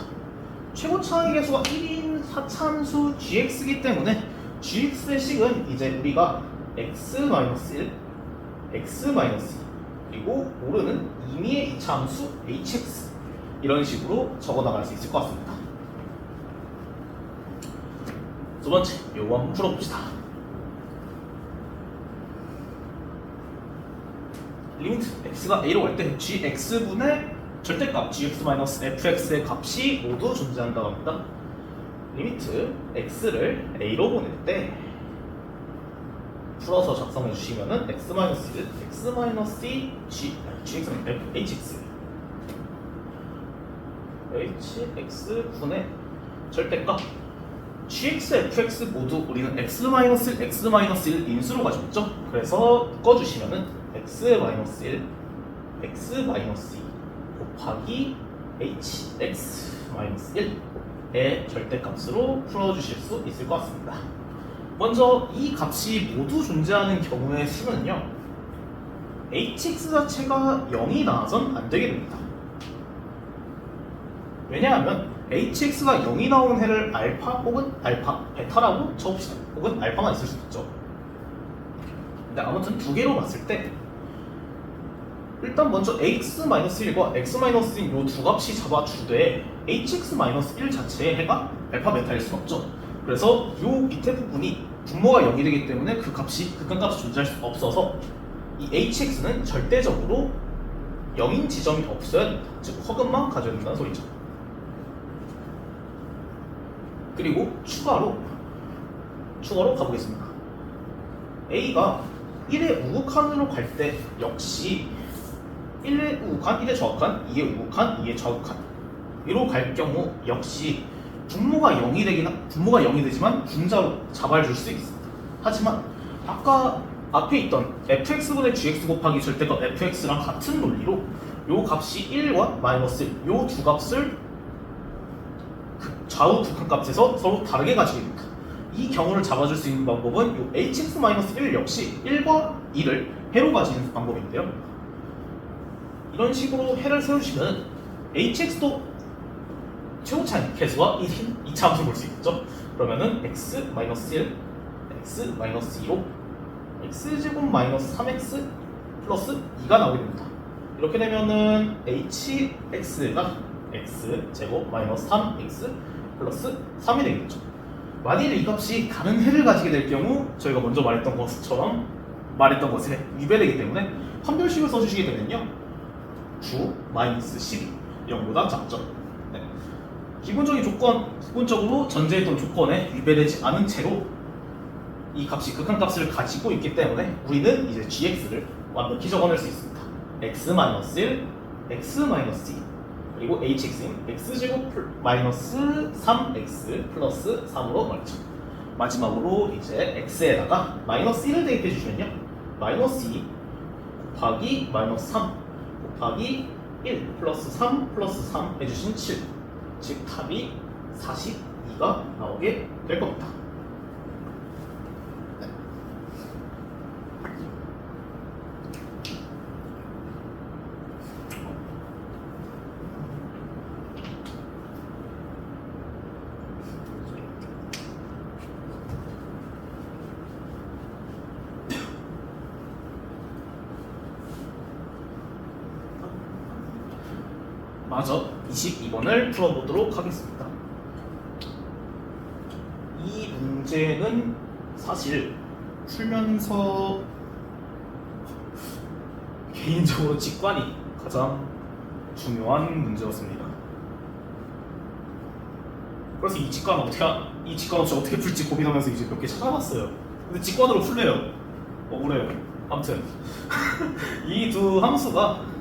최고 차항의 개수가 1인 사차함수 gx이기 때문에 gx의 식은 이제 우리가 x-1, x- 그리고 오르는 임의의 이차함수 hx 이런 식으로 적어 나갈 수 있을 것 같습니다. 두 번째, 요거 한번 풀어봅시다. 리미트 x가 a로 갈 때 gx분의 절대값 gx-fx의 값이 모두 존재한다고 합니다. 리미트 x를 a로 보낼 때 풀어서 작성해 주시면은 x-1, x-2, gx는 hx hx분의 절대값 gx, fx 모두 우리는 x-1, x-1 인수로 가지고 있죠. 그래서 꺼주시면은 x-1, x-2 곱하기 hx-1의 절대값으로 풀어주실 수 있을 것 같습니다. 먼저 이 값이 모두 존재하는 경우의 수는요 hx 자체가 0이 나와선 안 되게 됩니다. 왜냐하면 hx가 0이 나오는 해를 알파 혹은 알파, 베타라고 쳐봅시다. 혹은 알파만 있을 수도 있죠. 근데 아무튼 두 개로 봤을 때 일단 먼저 x-1과 x-1인 요 두 값이 잡아주되 hx-1 자체의 해가 알파, 베타일 수는 없죠. 그래서 요 밑에 부분이 분모가 0이 되기 때문에 그 값이 극한값이 존재할 수 없어서 이 hx는 절대적으로 0인 지점이 없어야 됩니다. 즉 허근만 가져야 된다는 소리죠. 그리고 추가로 가보겠습니다. a가 1의 우극한으로 갈 때 역시 1의 우극한, 1의 좌극한, 2의 우극한, 2의 좌극한 이로 갈 경우 역시 분모가 0이 되지만 분자로 잡아줄 수 있습니다. 하지만 아까 앞에 있던 fx분의 gx 곱하기 절대값 fx랑 같은 논리로 요 값이 1과 마이너스 1, 요 두 값을 좌우 극한값에서 서로 다르게 가지게 됩니다. 이 경우를 잡아줄 수 있는 방법은 요 hx-1 역시 1과 2를 해로 가지는 방법인데요. 이런 식으로 해를 세우시면 hx도 최고차의 개수와 1인 2차함수를 볼 수 있겠죠. 그러면은 x-1, x-2로 x제곱 마이너스 3x 플러스 2가 나오게 됩니다. 이렇게 되면은 hx가 x제곱 마이너스 3x 플러스 3이 되겠죠. 만일 이 값이 다른 해를 가지게 될 경우 저희가 먼저 말했던 것에 위배되기 때문에 판별식을 써주시게 되면요 9 마이너스 12 0보다 작죠. 네. 기본적으로 전제했던 조건에 위배되지 않은 채로 이 값이 극한값을 가지고 있기 때문에 우리는 이제 gx를 완벽히 적어낼 수 있습니다. x-1, x-2 그리고 hx인 x제곱 마이너스 3x 플러스 3으로 말이죠. 마지막으로 이제 x에다가 마이너스 1을 대입해 주시면요 마이너스 2 곱하기 마이너스 3 곱하기 1 플러스 3 플러스 3 해주신 7 즉 답이 42가 나오게 될 겁니다. 마저 22번을 풀어보도록 하겠습니다. 이 문제는 사실 풀면서 개인적으로 직관이 가장 중요한 문제였습니다. 그래서 이 직관 없이 어떻게 풀지 고민하면서 이제 몇 개 찾아봤어요. 근데 직관으로 풀래요. 억울해요. 아무튼 이 두 함수가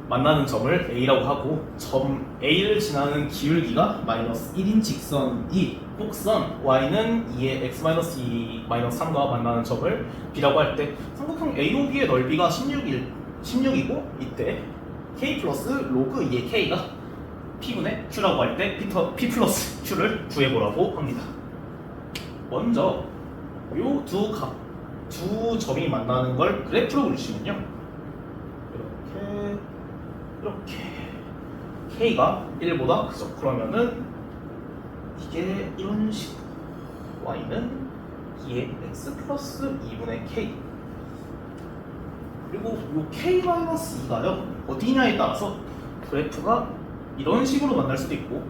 만나는 점을 A라고 하고 점 A를 지나는 기울기가 마이너스 1인 직선이 곡선 Y는 2의 x-2 3과 만나는 점을 B라고 할 때 삼각형 AOB의 넓이가 16이고 이때 K 플러스 로그 2의 K가 P분의 Q라고 할 때 P 플러스 Q를 구해보라고 합니다. 먼저 요 두 점이 만나는 걸 그래프로 그리시면요, 이렇게 K가 1보다 크죠. 그러면은 이게 이런 식으로 Y는 2의 X 플러스 2분의 K, 그리고 요 K-2가요 어디냐에 따라서 그래프가 이런 식으로 만날 수도 있고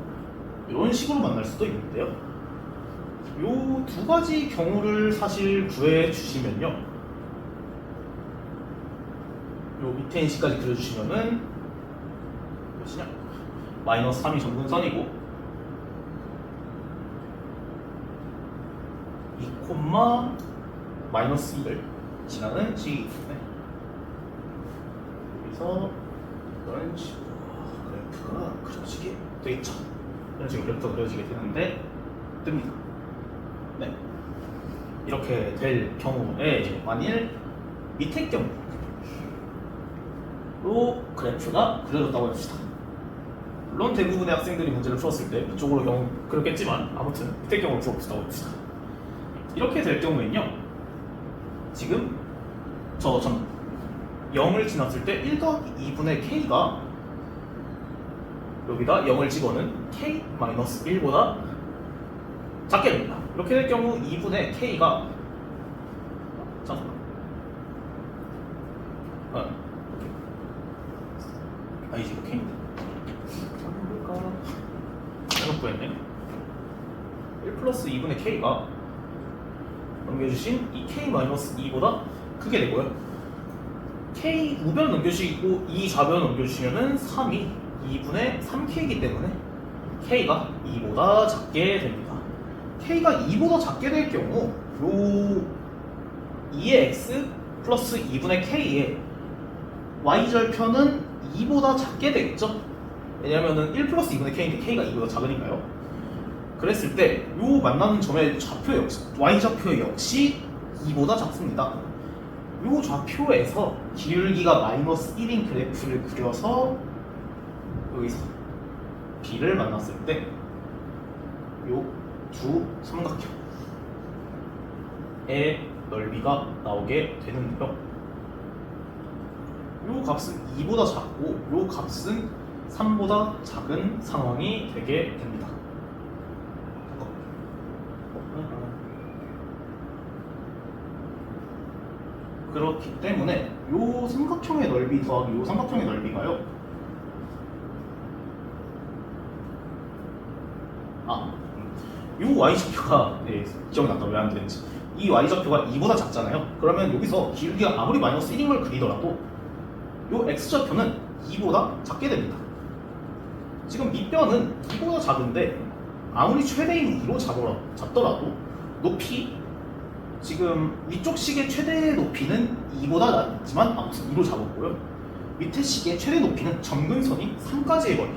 이런 식으로 만날 수도 있는데요, 요 두 가지 경우를 사실 구해 주시면요, 요 밑에 인식까지 그려주시면은 몇이냐? 마이너스 3이 점근선이고 2, 마이너스 2를 지나는 식이기 때문에 여기서 이런 식으로 그래프가 그려지게 되겠죠. 이런 식으로 그래프가 그려지게 되는데 뜹니다. 네, 이렇게 될 경우에 만일 밑에 경우로 그래프가 그려졌다고 합시다. 물론 대부분의 학생들이 문제를 풀었을 때 이쪽으로 경우 그렇겠지만 아무튼 밑에 경우를 풀어봅시다. 이렇게 될 경우에는요, 지금 저 0을 지났을 때 1 더하기 2분의 K가 여기다 0을 집어는 K-1보다 작게 됩니다. 이렇게 될 경우 2분의 K가 잠깐만 이거 K인데 뭘까? 잘못 구했네. 1 플러스 2분의 K가 넘겨주신 이 K-2보다 크게 되고요, K 우변 넘겨주시고 이 좌변 넘겨주시면은 3이 2분의 3K이기 때문에 K가 2보다 작게 됩니다. K가 2보다 작게 될 경우 요 2의 X 플러스 2분의 K의 Y절편은 2보다 작게 되겠죠? 왜냐면은 1 플러스 2분의 K인데 K가 2보다 작으니까요. 그랬을 때 요 만나는 점의 좌표 역시 Y좌표 역시 2보다 작습니다. 요 좌표에서 기울기가 마이너스 1인 그래프를 그려서 여기서 B를 만났을 때 요 두 삼각형의 넓이가 나오게 되는데요, 요 값은 2보다 작고 요 값은 3보다 작은 상황이 되게 됩니다. 그렇기 때문에 요 삼각형의 넓이 더하기 요 삼각형의 넓이가요, 요 y좌표가 기억났다. 왜 안 되는지. 이 y좌표가 2보다 작잖아요. 그러면 여기서 기울기가 아무리 마이너스 1인 걸 그리더라도 요 x좌표는 2보다 작게 됩니다. 지금 밑변은 2보다 작은데 아무리 최대인 2로 잡더라도 높이, 지금 위쪽 식의 최대 높이는 2보다 낮지만 아무튼 2로 잡았고요, 밑에 식의 최대 높이는 점근선이 3까지의 거리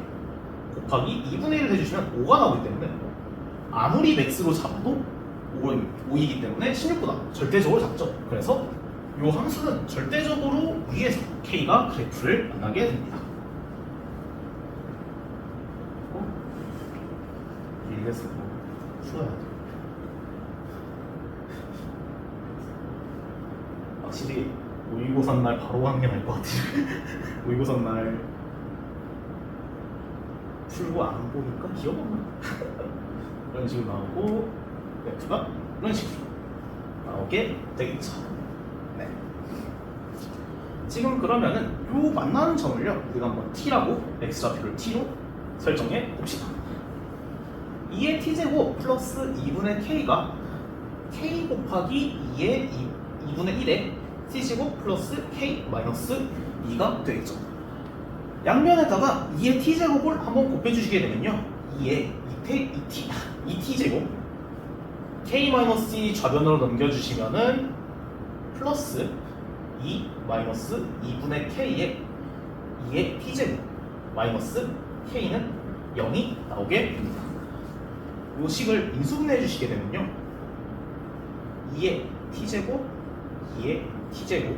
곱하기 2분의 1을 해주시면 5가 나오기 때문에 아무리 맥스로 잡아도 5이기 때문에 16보다 절대적으로 작죠. 그래서 이 함수는 절대적으로 위에서 K가 그래프를 만나게 됩니다. 이래서 풀어야 돼. 확실히 모의고사 날 바로 하는 게 나을 것 같아요. 모의고사 날 풀고 안 보니까 기억 안 나. 이런 식으로 나오고 그래프가 이런 식으로 나오게 되겠죠. 네. 지금 그러면은 요 만나는 점을요, 우리가 한번 t라고 x좌표를 t로 설정해 봅시다. 2의 t제곱 플러스 2분의 k가 k 곱하기 2의 2분의 1의 t제곱 플러스 k 마이너스 2가 되겠죠. 양면에다가 2의 t제곱을 한번 곱해주시게 되면요, 2의 2t제곱 k-2 좌변으로 넘겨주시면은 플러스 2 마이너스 2분의 k의 2의 t제곱 마이너스 k는 0이 나오게 됩니다. 이 식을 인수분해 해주시게 되면요, 2의 t제곱 2의 t제곱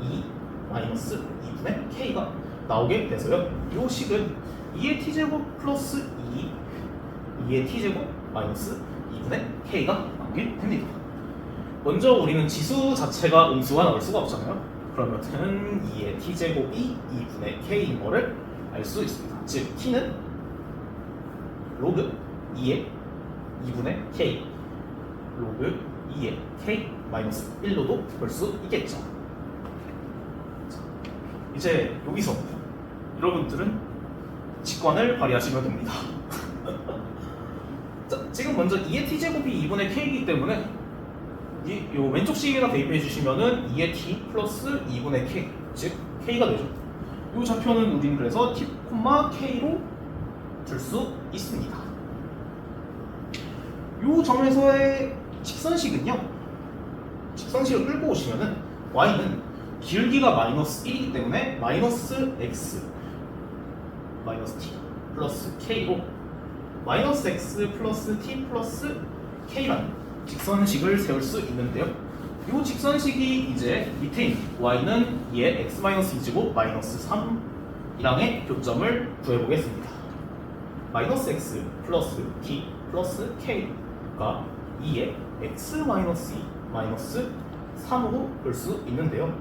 2 마이너스 2분의 k가 나오게 돼서요. 이 식은 2의 t제곱 플러스 2의 t제곱 마이너스 2분의 k가 나오게 됩니다. 먼저 우리는 지수 자체가 음수가 나올 수가 없잖아요. 그러면은 2의 t제곱이 2분의 k인 거를 알 수 있습니다. 즉 t는 로그 2의 2분의 k 로그 2의 k 마이너스 1로도 볼 수 있겠죠. 자, 이제 여기서 여러분들은 직관을 발휘하시면 됩니다. 자, 지금 먼저 2의 t제곱이 2분의 k이기 때문에 요 왼쪽 식에다 대입해 주시면은 2의 t 플러스 2분의 k 즉 k가 되죠. 이 좌표는 우린 그래서 t, k로 둘 수 있습니다. 이 점에서의 직선식은요, 직선식을 끌고 오시면은 y는 기울기가 마이너스 1이기 때문에 마이너스 x 마이너스 t 플러스 k로 마이너스 x 플러스 t 플러스 k라는 직선식을 세울 수 있는데요. 이 직선식이 이제 밑에 있는 y는 2의 x-2제곱 마이너스 3이랑의 교점을 구해보겠습니다. 마이너스 x 플러스 t 플러스 k가 2의 x-2 마이너스 3으로 볼 수 있는데요.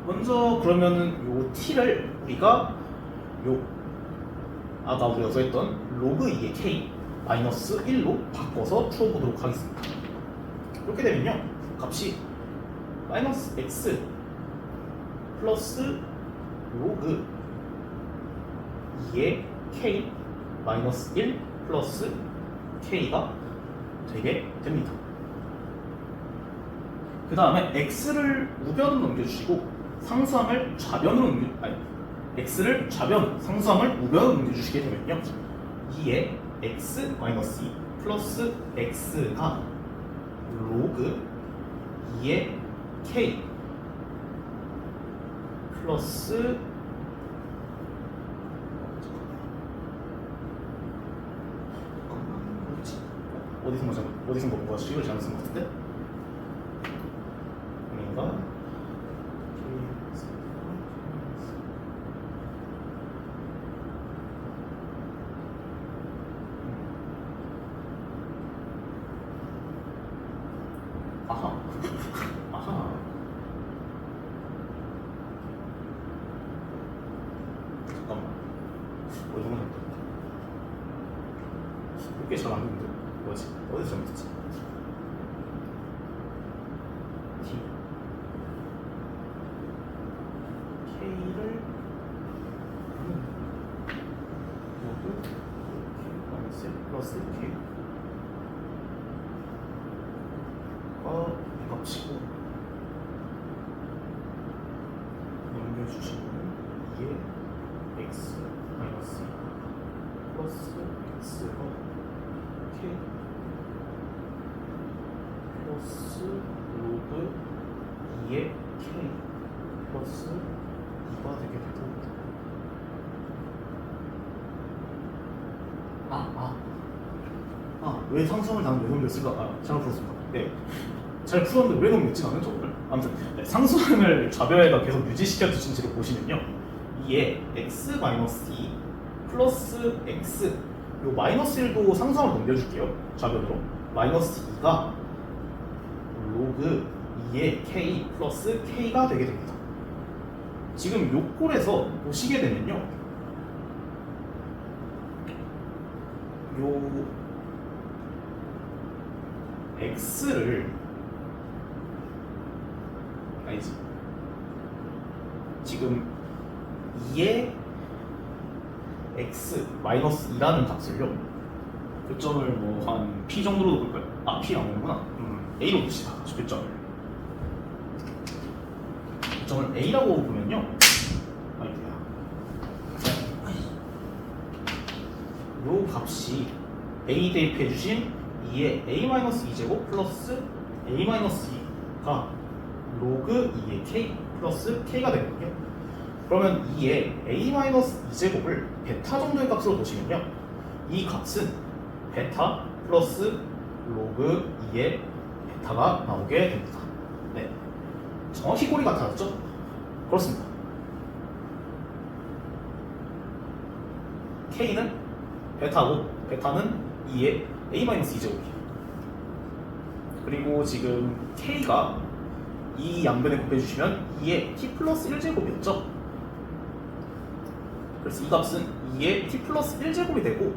먼저 그러면은 요 t를 우리가 요 아까 우리가 구했던 로그 2의 k 마이너스 1로 바꿔서 풀어보도록 하겠습니다. 이렇게 되면요, 값이 마이너스 x 플러스 로그 2의 k 마이너스 1 플러스 k가 되게 됩니다. 그 다음에 x를 우변으로 넘겨주시고 상수함을 좌변으로 x를 좌변, 상수함을 우변으로 넘겨주시게 되면요, 2의 x 마이너스 2 플러스 x가 로그 2의 k 플러스 어디서 먹은 거야? 식을 잘못 쓴 것 같은데? 아닌가? 아하. 아하. 잠깐만. 어디서 먹었다. 이렇게 잘 안 되는데? 뭐지? 어디서 잘못했지? T K를 로그 마이너스 플러스 K 가 값이고 넘겨주시면 2의 x 마이너스 플러스 x가 k 플러스 로그 2의 k 플러스 2가 되게 되고 왜 상수함을 나는 왜 넘겼을까? 잘 풀었습니다. 네, 잘 풀었는데 왜 넘겼지 나는 저거를? 아무튼 네, 상수함을 좌변에다 계속 유지시켜 주신 채로 보시면요, 2의 x-2 플러스 x 요 마이너스 1도 상수함을 넘겨줄게요. 좌변으로 마이너스 2가 로그 2의 k 플러스 k가 되게 됩니다. 지금 요 꼴에서 보시게 되면요, 요 x를 아니지, 지금 2의 x 마이너스 2라는 값을요, 교점을 뭐 한 p 정도로 볼까요? p 나오는구나. a로 봅시다. 교점을 a라고 보면요, 요 값이 a 대입해 주신 2의 a-2제곱 플러스 a-2가 로그 2의 k 플러스 k가 되거든요. 그러면 2의 a-2제곱을 베타 정도의 값으로 보시면요, 이 값은 베타 플러스 로그 2의 베타가 나오게 됩니다. 네. 정확히 꼴이 같아졌죠? 그렇습니다. K는 베타고 베타는 2의 A-2제곱이에요. 그리고 지금 K가 이 양변에 곱해주시면 2의 T 플러스 1제곱이었죠? 그래서 이 값은 2의 T 플러스 1제곱이 되고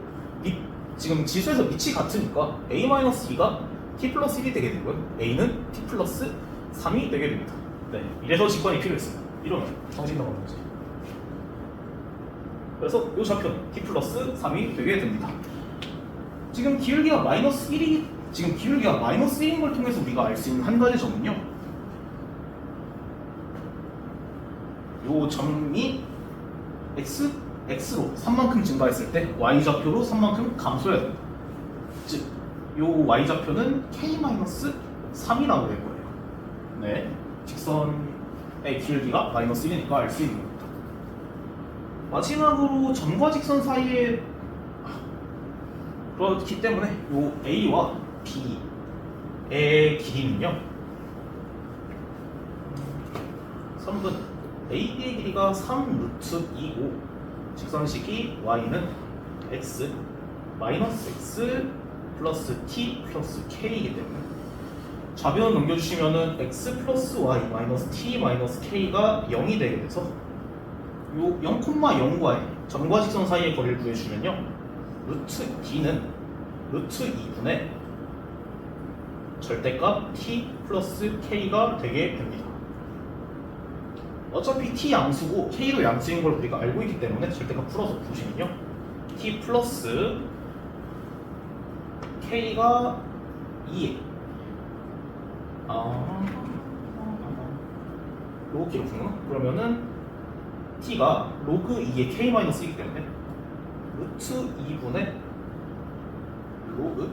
지금 지수에서 밑이 같으니까 A-2가 T 플러스 1이 되게 되고요. A는 T 플러스 3이 되게 됩니다. 네, 이래서 직관이 필요했습니다. 이러면 정신 나가는 거지. 그래서 이 좌표는 T 플러스 3이 되게 됩니다. 지금 기울기가 마이너스 1인 걸 통해서 우리가 알 수 있는 한 가지 점은요. 요 점이 x로 3만큼 증가했을 때 y좌표로 3만큼 감소해야 됩니다. 즉, 요 y좌표는 k-3이라고 될 거예요. 네, 직선의 길기가 마이너스 1이니까 알 수 있는 겁니다. 마지막으로 점과 직선 사이에 그렇기 때문에 요 a와 b의 길이는요 3분 AB의 길이가 3루트2고 직선식이 y는 x 마이너스 x 플러스 t 플러스 k이기 때문에 좌변 넘겨주시면은 x 플러스 y 마이너스 t 마이너스 k가 0이 되게 돼서 요 0,0과의 점과 직선 사이의 거리를 구해주면요 루트 d는 루트 2분의 절대값 t 플러스 k가 되게 됩니다. 어차피 t 양수고 k도 양수인 걸 우리가 알고 있기 때문에 절대값 풀어서 보시면요 t 플러스 k가 2에 로그 k로 푸는 그러면은 t가 로그 2의 k-1이기 때문에 루트 2분의 로그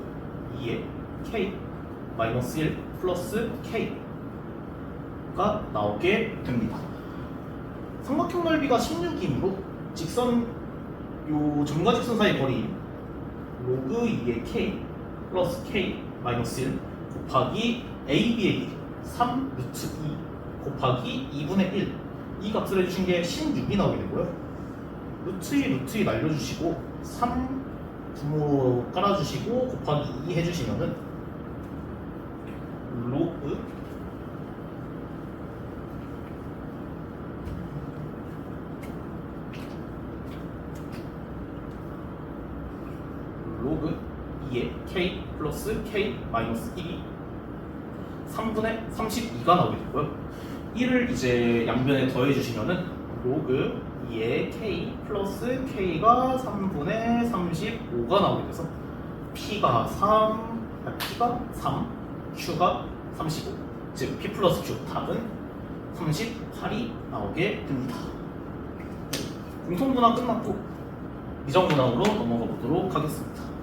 2의 k-1 플러스 k가 나오게 됩니다. 삼각형 넓이가 16이므로 직선 요 점과 직선 사이 거리인 로그 2의 k 플러스 k 마이너스 1 곱하기 AB의 길이 3 루트 2 곱하기 2분의 1 이 값을 해주신 게 16이 나오게 되고요. 루트 2 날려주시고 3 부모 깔아주시고 곱하기 2 해주시면은 로그 2의 k 플러스 k 마이너스 1이 3분의 32가 나오게 되고요. 1을 이제 양변에 더해주시면은 로그 2의 k 플러스 k가 3분의 35가 나오게 돼서 p가 3, q가 35, 즉 p 플러스 q 답은 38이 나오게 됩니다. 공통분학 끝났고 미정분학으로 넘어가 보도록 하겠습니다.